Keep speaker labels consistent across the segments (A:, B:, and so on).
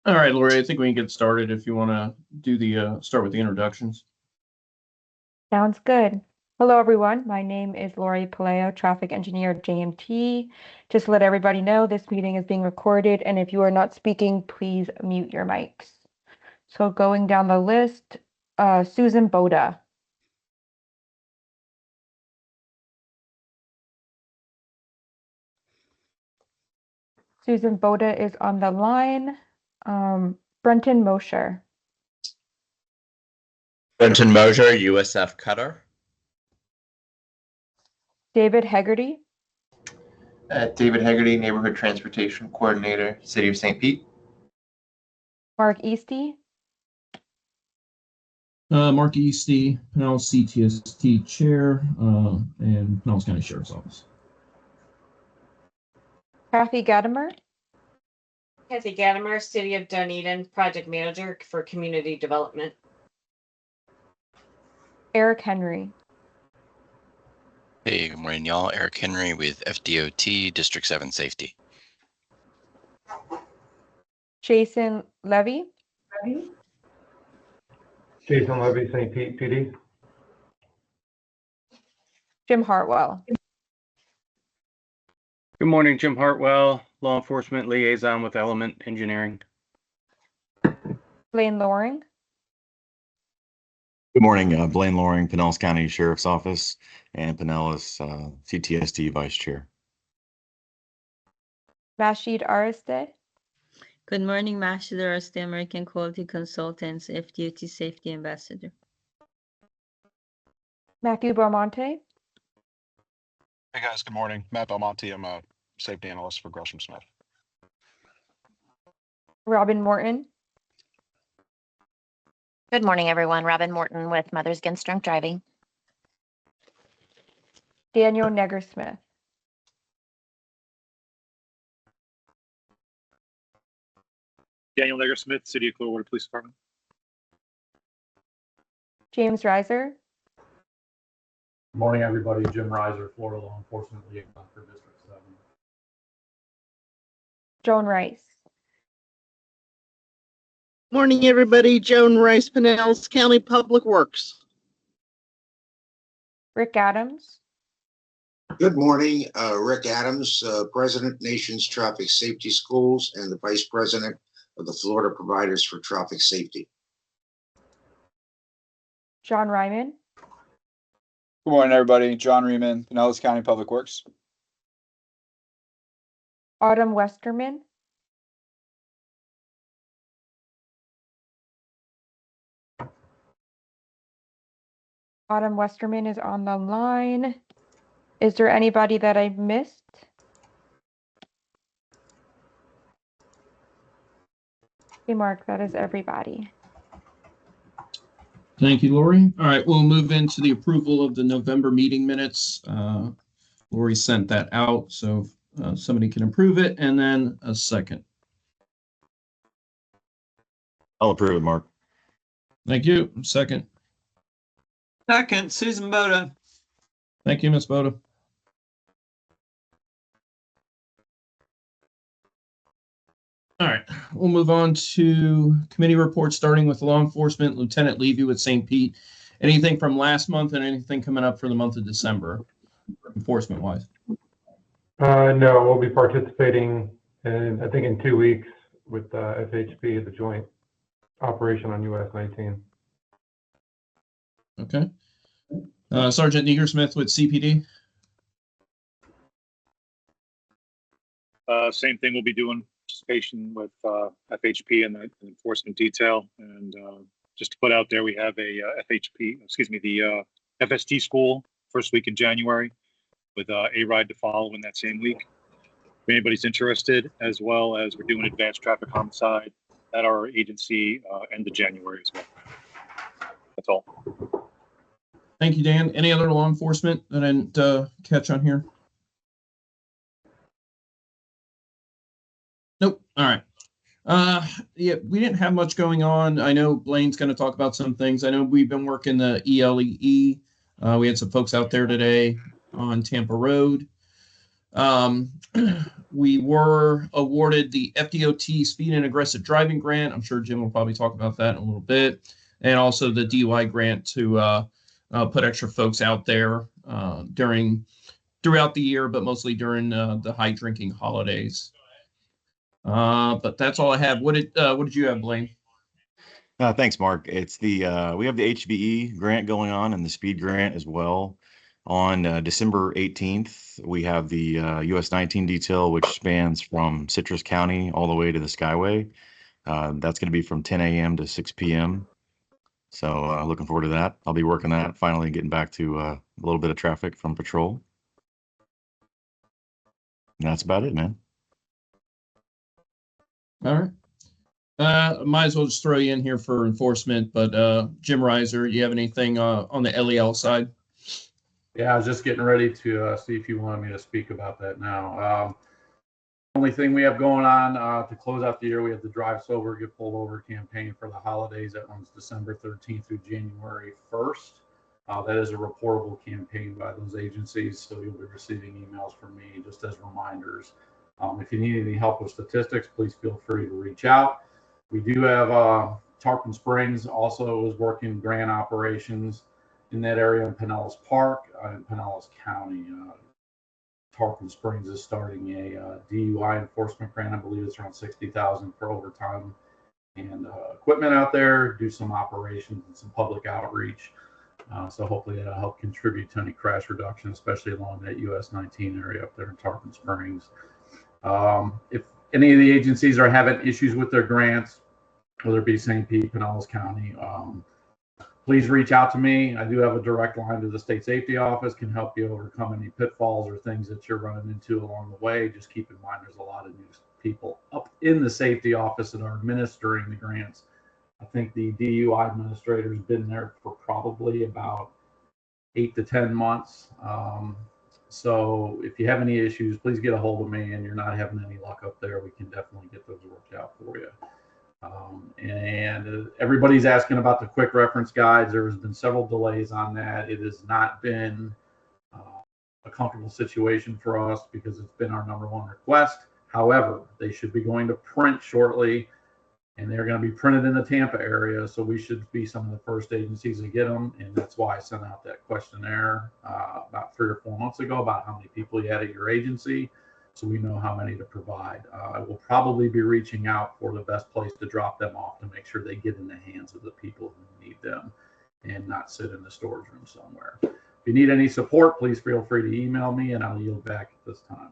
A: All right, Lori, I think we can get started if you want to do the start with the introductions.
B: Sounds good. Hello, everyone. My name is Lori Paleo, Traffic Engineer at JMT. Just to let everybody know, this meeting is being recorded, and if you are not speaking, please mute your mics. So going down the list, Susan Boda. Susan Boda is on the line. Brenton Mosher.
C: Brenton Mosher, USF Cutter.
B: David Hegarty.
D: David Hegarty, Neighborhood Transportation Coordinator, City of St. Pete.
B: Mark Easty.
A: Mark Easty, Pinellas CTST Chair, and Pinellas County Sheriff's Office.
B: Kathy Gadamer.
E: Kathy Gadamer, City of Dunedin, Project Manager for Community Development.
B: Eric Henry.
F: Hey, good morning, y'all. Eric Henry with FDOT District 7 Safety.
B: Jason Levy.
G: Jason Levy, St. Pete PD.
B: Jim Hartwell.
H: Good morning, Jim Hartwell, Law Enforcement Liaison with Element Engineering.
B: Blaine Loring.
I: Good morning, Blaine Loring, Pinellas County Sheriff's Office, and Pinellas CTST Vice Chair.
B: Rashid Ariste.
J: Good morning, Rashid Ariste, American Quality Consultants, FDOT Safety Ambassador.
B: Matthew Belmonte.
K: Hey guys, good morning. Matt Belmonte, I'm a safety analyst for Gresham Smith.
B: Robin Morton.
L: Good morning, everyone. Robin Morton with Mothers Against Drunk Driving.
B: Daniel Negersmith.
M: Daniel Negersmith, City of Clearwater Police Department.
B: James Reiser.
N: Good morning, everybody. Jim Reiser, Florida Law Enforcement Liaison for District 7.
B: Joan Rice.
O: Morning, everybody. Joan Rice, Pinellas County Public Works.
B: Rick Adams.
P: Good morning, Rick Adams, President, Nation's Traffic Safety Schools, and the Vice President of the Florida Providers for Traffic Safety.
B: John Ryman.
Q: Good morning, everybody. John Riemann, Pinellas County Public Works.
B: Autumn Westerman. Autumn Westerman is on the line. Is there anybody that I missed? Okay, Mark, that is everybody.
A: Thank you, Lori. All right, we'll move into the approval of the November meeting minutes. Lori sent that out, so somebody can approve it, and then a second.
I: I'll approve it, Mark.
A: Thank you. Second.
R: Second, Susan Boda.
A: Thank you, Ms. Boda. All right, we'll move on to committee reports, starting with law enforcement. Lieutenant Levy with St. Pete. Anything from last month and anything coming up for the month of December, enforcement-wise?
G: No, we'll be participating in, I think, in 2 weeks with FHP, the joint operation on US 19.
A: Okay. Sergeant Negersmith with CPD.
M: Same thing we'll be doing, participation with FHP and the enforcement detail. And just to put out there, we have a the FST school first week in January with a ride to follow in that same week. If anybody's interested, as well as we're doing advanced traffic homicide at our agency end of January as well. That's all.
A: Thank you, Dan. Any other law enforcement that I didn't catch on here? All right. Yeah, we didn't have much going on. I know Blaine's going to talk about some things. I know we've been working the ELEE. We had some folks out there today on Tampa Road. We were awarded the FDOT Speed and Aggressive Driving Grant. I'm sure Jim will probably talk about that in a little bit. And also the DUI grant to put extra folks out there throughout the year, but mostly during the high drinking holidays. But that's all I have. What did you have, Blaine?
I: Thanks, Mark. It's the we have the HVE grant going on and the speed grant as well. On December 18th, we have the US 19 detail, which spans from Citrus County all the way to the Skyway. That's going to be from 10 a.m. to 6 p.m. So looking forward to that. I'll be working that, finally getting back to a little bit of traffic from patrol. And that's about it, man.
A: All right. Might as well just throw you in here for enforcement, but Jim Reiser, you have anything on the LEL side?
N: Yeah, I was just getting ready to see if you wanted me to speak about that now. Only thing we have going on to close out the year, we have the Drive Sober, Get Pulled Over campaign for the holidays. That runs December 13th through January 1st. That is a reportable campaign by those agencies, so you'll be receiving emails from me just as reminders. If you need any help with statistics, please feel free to reach out. We do have Tarpon Springs also is working grant operations in that area in Pinellas Park, in Pinellas County. Tarpon Springs is starting a DUI enforcement grant. I believe it's around $60,000 for overtime and equipment out there, do some operations and some public outreach. So hopefully that'll help contribute to any crash reduction, especially along that US 19 area up there in Tarpon Springs. If any of the agencies are having issues with their grants, whether it be St. Pete, Pinellas County, please reach out to me. I do have a direct line to the state safety office, can help you overcome any pitfalls or things that you're running into along the way. Just keep in mind there's a lot of new people up in the safety office that are administering the grants. I think the DUI administrator has been there for probably about 8 to 10 months. So if you have any issues, please get a hold of me, and you're not having any luck up there, we can definitely get those worked out for you. And everybody's asking about the quick reference guides. There has been several delays on that. It has not been a comfortable situation for us because it's been our #1 request. However, they should be going to print shortly, and they're going to be printed in the Tampa area. So we should be some of the first agencies to get them. And that's why I sent out that questionnaire about 3 or 4 months ago about how many people you had at your agency, so we know how many to provide. I will probably be reaching out for the best place to drop them off to make sure they get in the hands of the people who need them and not sit in the storage room somewhere. If you need any support, please feel free to email me, and I'll yield back at this time.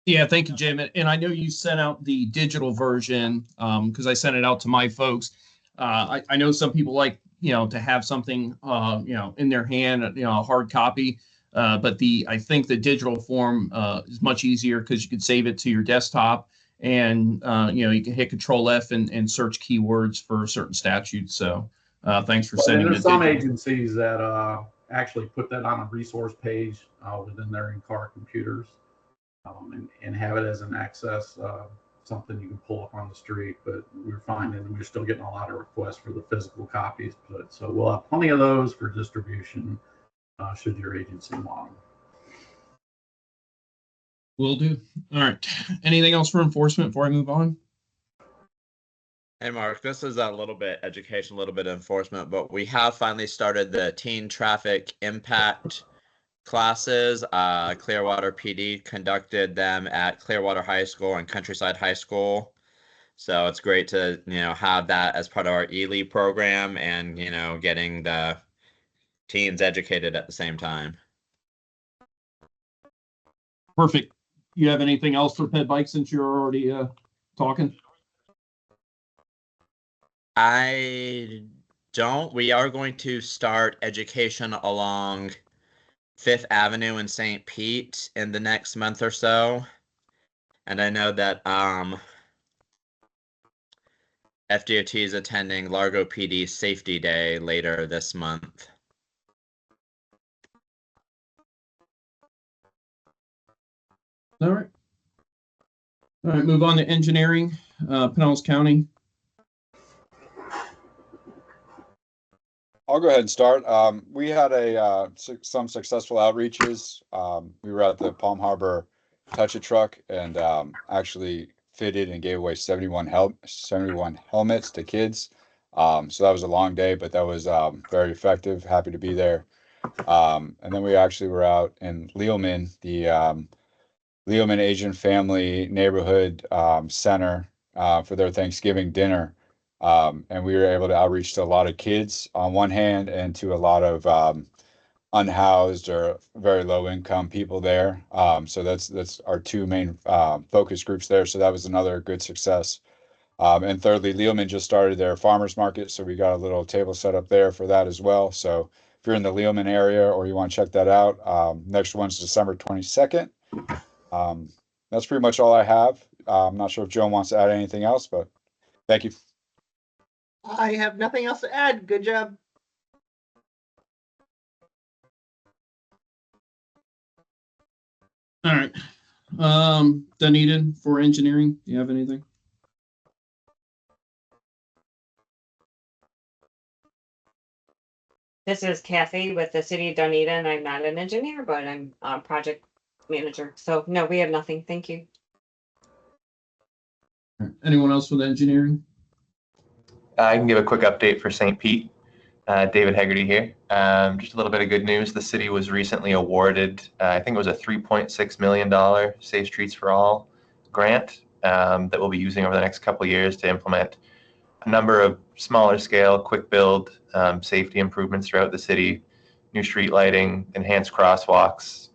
A: Yeah, thank you, Jim. And I know you sent out the digital version because I sent it out to my folks. I know some people like, to have something, in their hand, a hard copy. But I think the digital form is much easier because you can save it to your desktop, and you can hit Control F and search keywords for certain statutes. So thanks for sending it.
N: There's some agencies that actually put that on a resource page within their in-car computers and have it as an access, something you can pull up on the street. But we're finding we're still getting a lot of requests for the physical copies. So we'll have plenty of those for distribution should your agency want them.
A: Will do. All right. Anything else for enforcement before I move on?
C: Hey, Mark, this is a little bit education, a little bit enforcement, but we have finally started the teen traffic impact classes. Clearwater PD conducted them at Clearwater High School and Countryside High School. So it's great to, have that as part of our ELE program and, getting the teens educated at the same time.
A: Perfect. You have anything else for Ped Bike since you're already talking?
C: I don't. We are going to start education along 5th Avenue in St. Pete in the next month or so. And I know that FDOT is attending Largo PD Safety Day later this month.
A: All right. All right, move on to engineering, Pinellas County.
Q: I'll go ahead and start. We had some successful outreaches. We were at the Palm Harbor Touch It Truck and actually fitted and gave away 71 helmets to kids. So that was a long day, but that was very effective. Happy to be there. And then we actually were out in Lealman, the Lealman Asian Family Neighborhood Center for their Thanksgiving dinner. And we were able to outreach to a lot of kids on one hand and to a lot of unhoused or very low income people there. So that's our two main focus groups there. So that was another good success. And thirdly, Lealman just started their farmers market. So we got a little table set up there for that as well. So if you're in the Lealman area or you want to check that out, next one's December 22nd. That's pretty much all I have. I'm not sure if Joan wants to add anything else, but thank you.
O: I have nothing else to add. Good job.
A: All right. Dunedin for engineering. Do you have anything?
E: This is Kathy with the City of Dunedin. I'm not an engineer, but I'm a project manager. So no, we have nothing. Thank you.
A: All right. Anyone else with engineering?
D: I can give a quick update for St. Pete. David Hegarty here. Just a little bit of good news. The city was recently awarded, I think it was a $3.6 million Safe Streets for All grant that we'll be using over the next couple of years to implement a number of smaller scale, quick build safety improvements throughout the city, new street lighting, enhanced crosswalks,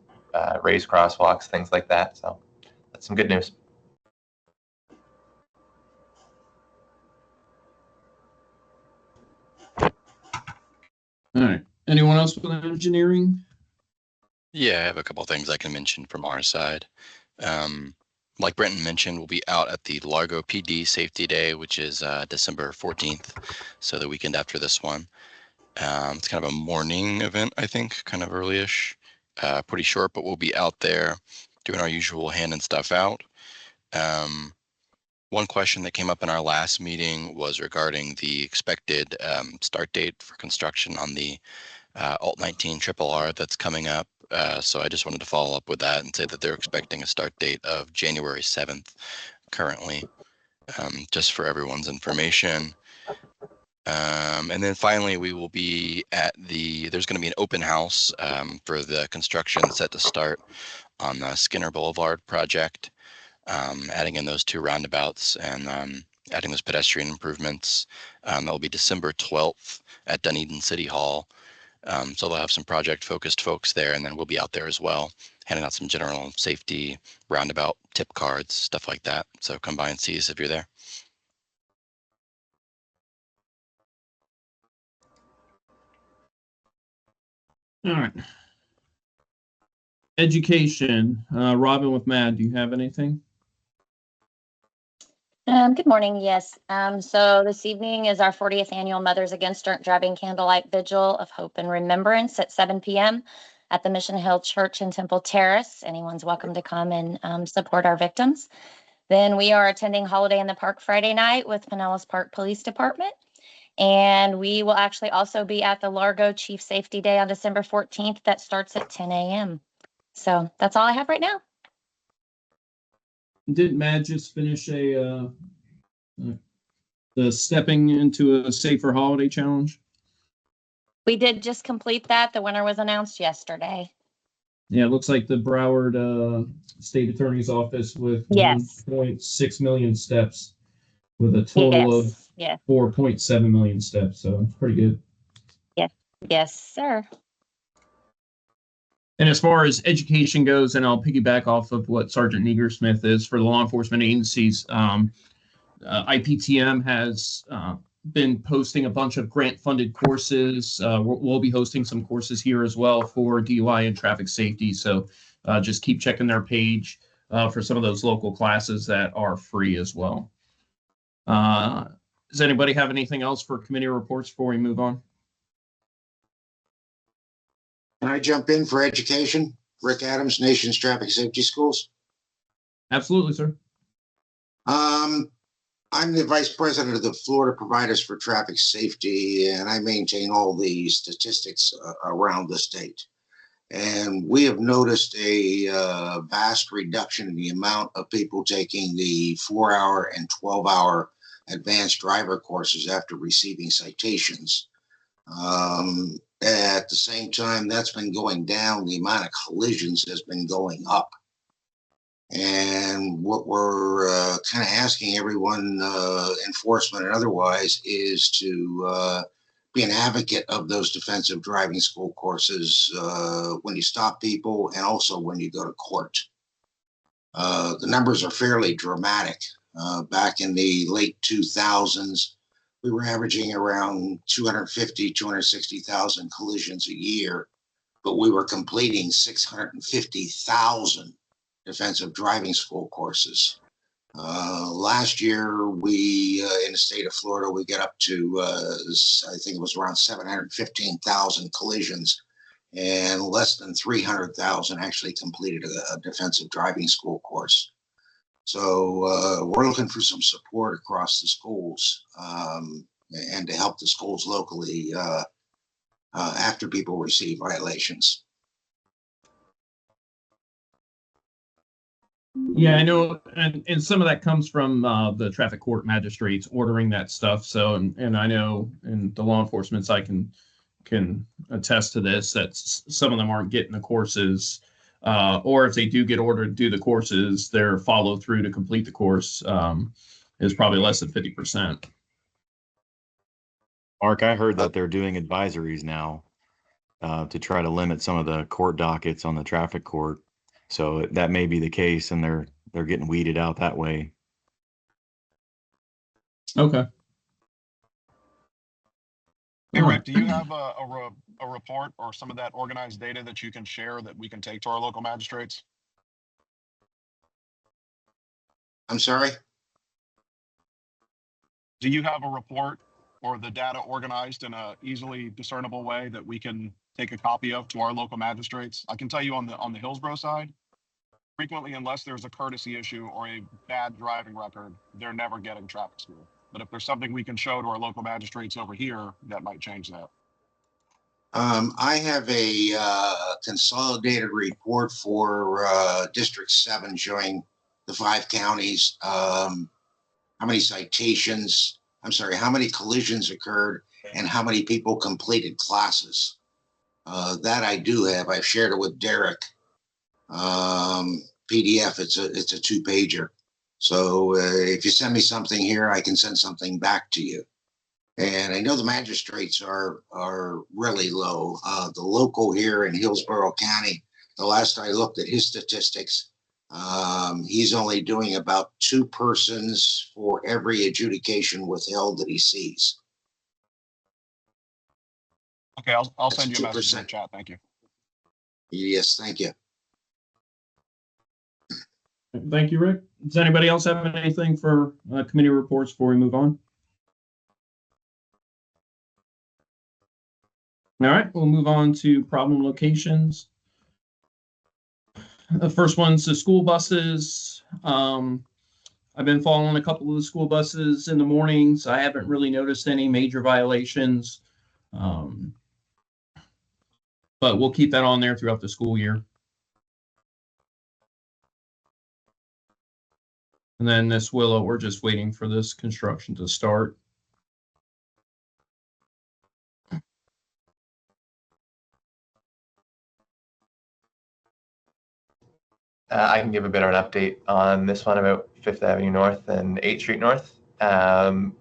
D: raised crosswalks, things like that. So that's some good news.
A: All right. Anyone else with engineering?
F: Yeah, I have a couple of things I can mention from our side. Like Brenton mentioned, we'll be out at the Largo PD Safety Day, which is December 14th, so the weekend after this one. It's kind of a morning event, I think, kind of early-ish, pretty short, but we'll be out there doing our usual handing stuff out. One question that came up in our last meeting was regarding the expected start date for construction on the Alt 19 RRR that's coming up. So I just wanted to follow up with that and say that they're expecting a start date of January 7th currently, just for everyone's information. And then finally, we will be at there's going to be an open house for the construction set to start on the Skinner Boulevard project, adding in those two roundabouts and adding those pedestrian improvements. That will be December 12th at Dunedin City Hall. So they'll have some project-focused folks there, and then we'll be out there as well, handing out some general safety roundabout tip cards, stuff like that. So come by and see us if you're there.
A: All right. Education. Robin with MAD, do you have anything?
L: Good morning. Yes. So this evening is our 40th annual Mothers Against Drunk Driving Candlelight Vigil of Hope and Remembrance at 7 p.m. at the Mission Hill Church in Temple Terrace. Anyone's welcome to come and support our victims. Then we are attending Holiday in the Park Friday night with Pinellas Park Police Department. And we will actually also be at the Largo Chief Safety Day on December 14th. That starts at 10 a.m. So that's all I have right now.
A: Didn't Matt just finish the stepping into a safer holiday challenge?
L: We did just complete that. The winner was announced yesterday.
A: Yeah, it looks like the Broward State Attorney's Office with 1.6 million steps with a total of 4.7 million steps. So pretty good.
L: Yes, sir.
A: And as far as education goes, and I'll piggyback off of what Sergeant Negersmith is for the law enforcement agencies, IPTM has been posting a bunch of grant-funded courses. We'll be hosting some courses here as well for DUI and traffic safety. So just keep checking their page for some of those local classes that are free as well. Does anybody have anything else for committee reports before we move on?
P: Can I jump in for education? Rick Adams, Nation's Traffic Safety Schools.
A: Absolutely, sir.
P: I'm the vice president of the Florida Providers for Traffic Safety, and I maintain all the statistics around the state. And we have noticed a vast reduction in the amount of people taking the 4-hour and 12-hour advanced driver courses after receiving citations. At the same time, that's been going down. The amount of collisions has been going up. And what we're kind of asking everyone, enforcement and otherwise, is to be an advocate of those defensive driving school courses when you stop people and also when you go to court. The numbers are fairly dramatic. Back in the late 2000s, we were averaging around 250, 260,000 collisions a year, but we were completing 650,000 defensive driving school courses. Last year, we in the state of Florida, we get up to I think it was around 715,000 collisions, and less than 300,000 actually completed a defensive driving school course. So we're looking for some support across the schools and to help the schools locally after people receive violations.
A: Yeah, I know, and some of that comes from the traffic court magistrates ordering that stuff. So, and I know, and the law enforcement side can attest to this, that some of them aren't getting the courses, or if they do get ordered to do the courses, their follow through to complete the course is probably less than 50%.
I: Mark, I heard that they're doing advisories now to try to limit some of the court dockets on the traffic court. So that may be the case, and they're getting weeded out that way.
A: Okay.
K: Hey, Rick, do you have a report or some of that organized data that you can share that we can take to our local magistrates?
P: I'm sorry?
K: Do you have a report or the data organized in a easily discernible way that we can take a copy of to our local magistrates? I can tell you on the Hillsborough side, frequently, unless there's a courtesy issue or a bad driving record, they're never getting traffic school. But if there's something we can show to our local magistrates over here, that might change that.
P: I have a consolidated report for District 7 showing the 5 counties, how many citations, I'm sorry, how many collisions occurred and how many people completed classes. That I do have. I've shared it with Derek. PDF, it's a 2-pager. So if you send me something here, I can send something back to you. And I know the magistrates are really low. The local here in Hillsborough County, the last I looked at his statistics, he's only doing about 2 persons for every adjudication withheld that he sees.
K: Okay, I'll send you a message in the chat. Thank you.
P: Yes, thank you.
A: Thank you, Rick. Does anybody else have anything for committee reports before we move on? All right, we'll move on to problem locations. The first one's the school buses. I've been following a couple of the school buses in the mornings. I haven't really noticed any major violations, but we'll keep that on there throughout the school year. And then this Willow, we're just waiting for this construction to start.
D: I can give a bit of an update on this one about 5th Avenue North and 8th Street North.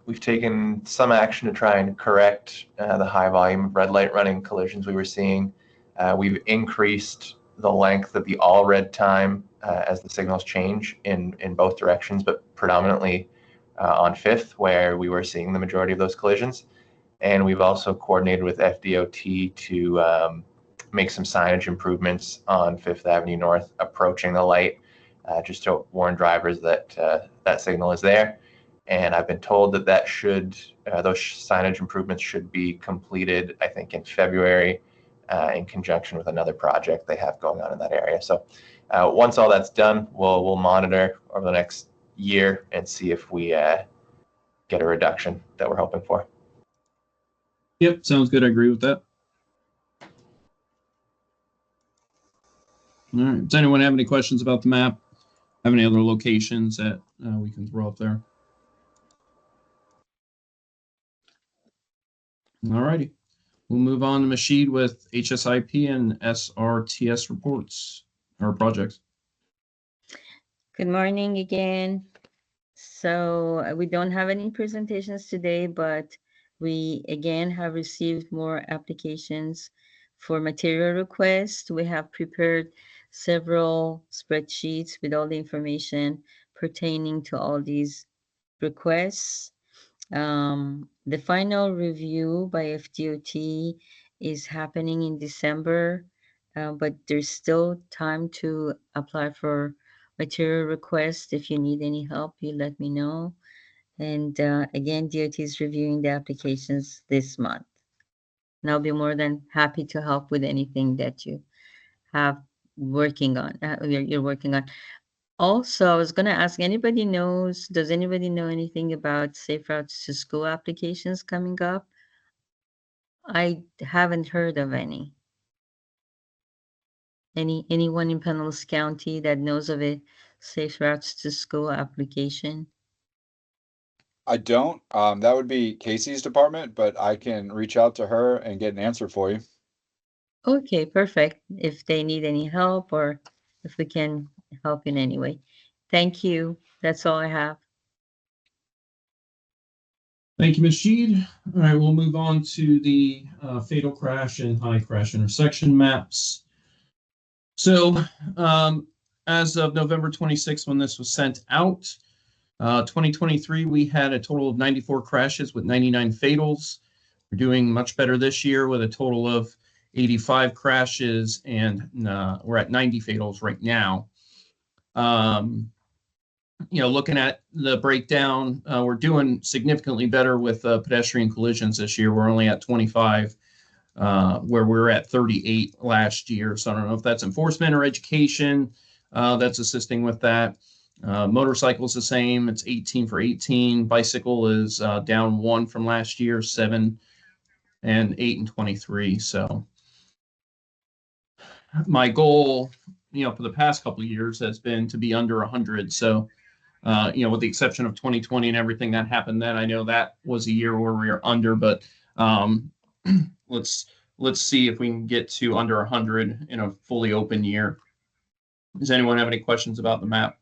D: We've taken some action to try and correct the high volume of red light running collisions we were seeing. We've increased the length of the all red time as the signals change in both directions, but predominantly on 5th, where we were seeing the majority of those collisions. And we've also coordinated with FDOT to make some signage improvements on 5th Avenue North approaching the light, just to warn drivers that that signal is there. And I've been told that those signage improvements should be completed, I think, in February in conjunction with another project they have going on in that area. So Once all that's done, we'll monitor over the next year and see if we get a reduction that we're hoping for.
A: Yep, sounds good. I agree with that. All right. Does anyone have any questions about the map? Have any other locations that we can throw up there? All righty. We'll move on to Mashid with HSIP and SRTS reports or projects.
J: Good morning again. So we don't have any presentations today, but we again have received more applications for material requests. We have prepared several spreadsheets with all the information pertaining to all these requests. The final review by FDOT is happening in December, but there's still time to apply for material requests. If you need any help, you let me know. And again, DOT is reviewing the applications this month. And I'll be more than happy to help with anything that you have working on, you're working on. Also, I was going to ask, does anybody know anything about Safe Routes to School applications coming up? I haven't heard of any. Anyone in Pinellas County that knows of a Safe Routes to School application?
Q: I don't. That would be Casey's department, but I can reach out to her and get an answer for you.
J: Okay, perfect. If they need any help or if we can help in any way. Thank you. That's all I have.
A: Thank you, Ms. Sheed. All right, we'll move on to the fatal crash and high crash intersection maps. So as of November 26th, when this was sent out, 2023, we had a total of 94 crashes with 99 fatals. We're doing much better this year with a total of 85 crashes, and we're at 90 fatals right now. Looking at the breakdown, we're doing significantly better with pedestrian collisions this year. We're only at 25, where we were at 38 last year. So I don't know if that's enforcement or education that's assisting with that. Motorcycle's the same. It's 18 for 18. Bicycle is down 1 from last year, 7 and 8 and 23. So my goal, for the past couple of years has been to be under 100. So with the exception of 2020 and everything that happened then, I know that was a year where we were under, but let's see if we can get to under 100 in a fully open year. Does anyone have any questions about the map?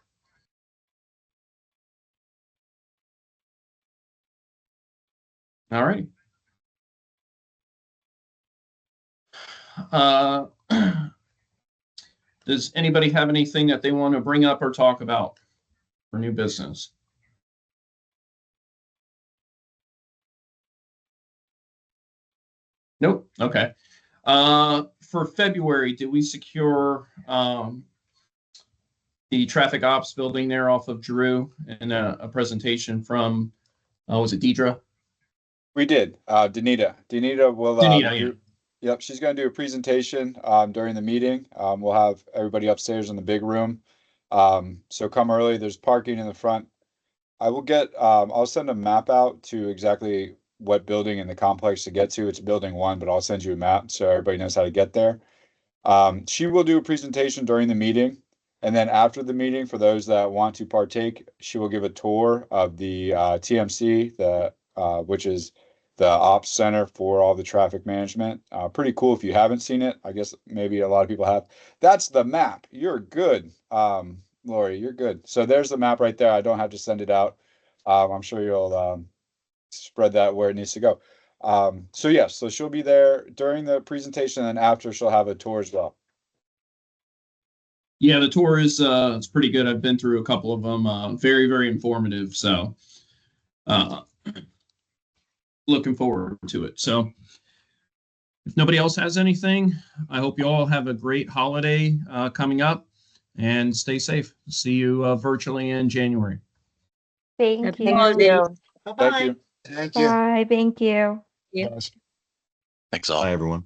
A: All right. Does anybody have anything that they want to bring up or talk about for new business? Nope. Okay. For February, did we secure the traffic ops building there off of Drew and a presentation from, was it Deidre?
Q: We did. Danita will.
A: Danita,
Q: Yep, she's going to do a presentation during the meeting. We'll have everybody upstairs in the big room. So come early. There's parking in the front. I will get. I'll send a map out to exactly what building in the complex to get to. It's building 1, but I'll send you a map so everybody knows how to get there. She will do a presentation during the meeting, and then after the meeting, for those that want to partake, she will give a tour of the TMC, which is the ops center for all the traffic management. Pretty cool if you haven't seen it. I guess maybe a lot of people have. That's the map. You're good. Lori, you're good. So there's the map right there. I don't have to send it out. I'm sure you'll spread that where it needs to go. So yes, so she'll be there during the presentation, and after she'll have a tour as well.
A: Yeah, the tour is it's pretty good. I've been through a couple of them. Very, very informative. So looking forward to it. So if nobody else has anything, I hope you all have a great holiday coming up, and stay safe. See you virtually in January.
B: Thank
J: Happy
B: you.
J: holidays.
Q: Thank you.
P: Thank you.
B: Bye. Thank you.
J: Yeah.
F: Thanks all.
I: Bye, everyone.